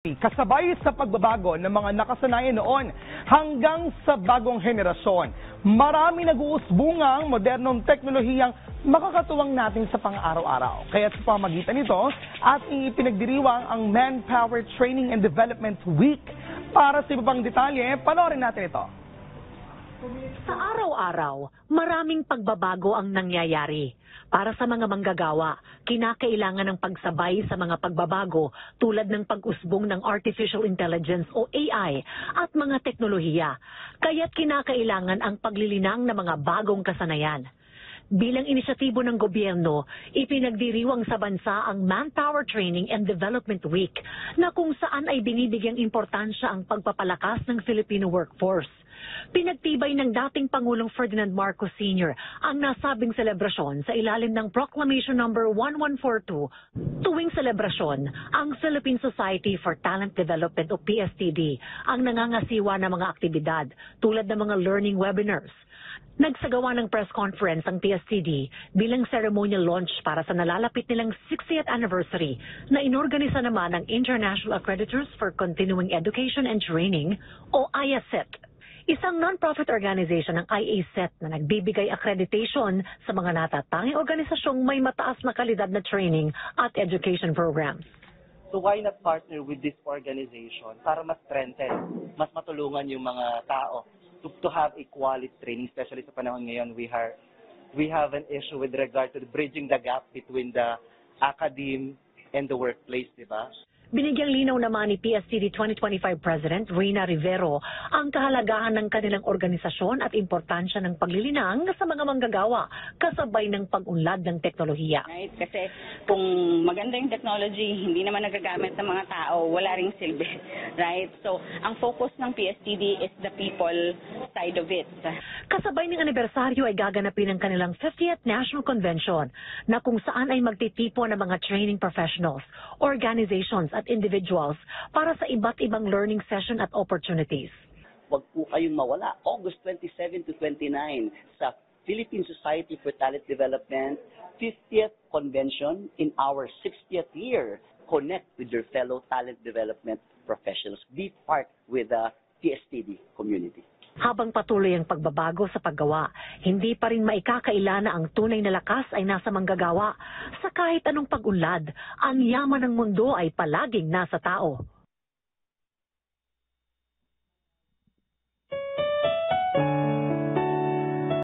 Kasabay sa pagbabago ng mga nakasanayan noon hanggang sa bagong henerasyon, marami nag-uusbungang modernong teknolohiyang makakatuwang natin sa pang-araw-araw. Kaya sa pamagitan nito, ating ipinagdiriwang ang Manpower Training and Development Week. Para sa iba pang detalye, panoorin natin ito. Sa araw-araw, maraming pagbabago ang nangyayari. Para sa mga manggagawa, kinakailangan ng pagsabay sa mga pagbabago tulad ng pag-usbong ng artificial intelligence o AI at mga teknolohiya. Kaya't kinakailangan ang paglilinang ng mga bagong kasanayan. Bilang inisyatibo ng gobyerno, ipinagdiriwang sa bansa ang Manpower Training and Development Week na kung saan ay binibigyang importansya ang pagpapalakas ng Filipino workforce. Pinagtibay ng dating Pangulong Ferdinand Marcos Sr. ang nasabing selebrasyon sa ilalim ng Proclamation No. 1142. Tuwing selebrasyon, ang Philippine Society for Talent Development o PSTD ang nangangasiwa ng mga aktibidad tulad ng mga learning webinars. Nagsagawa ng press conference ang PSTD bilang ceremonial launch para sa nalalapit nilang 60th anniversary na inorganisa naman ng International Accreditors for Continuing Education and Training o IACET. Isang non-profit organization ng IACET na nagbibigay accreditation sa mga natatanging organisasyong may mataas na kalidad na training at education programs. So why not partner with this organization para mas strengthen, mas matulungan yung mga tao to have equality training, especially sa panahon ngayon we have an issue with regard to bridging the gap between the academe and the workplace, di ba? Binigyang linaw naman ni PSTD 2025 President Reyna Rivero ang kahalagahan ng kanilang organisasyon at importansya ng paglilinang sa mga manggagawa kasabay ng pag-unlad ng teknolohiya. Right? Kasi kung maganda yung technology, hindi naman nagagamit ng mga tao, wala ring silbi. Right? So, ang focus ng PSTD is the people side of it. Kasabay ng anibersaryo ay gaganapin ang kanilang 50th National Convention na kung saan ay magtitipon ng mga training professionals, organizations at individuals para sa iba't ibang learning session at opportunities. Huwag po kayong mawala. August 27 to 29 sa Philippine Society for Talent Development 50th Convention in our 60th year. Connect with your fellow talent development professionals. Be part with the PSTD community. Habang patuloy ang pagbabago sa paggawa, hindi pa rin maikakaila na ang tunay na lakas ay nasa manggagawa. Sa kahit anong pag-unlad, ang yaman ng mundo ay palaging nasa tao.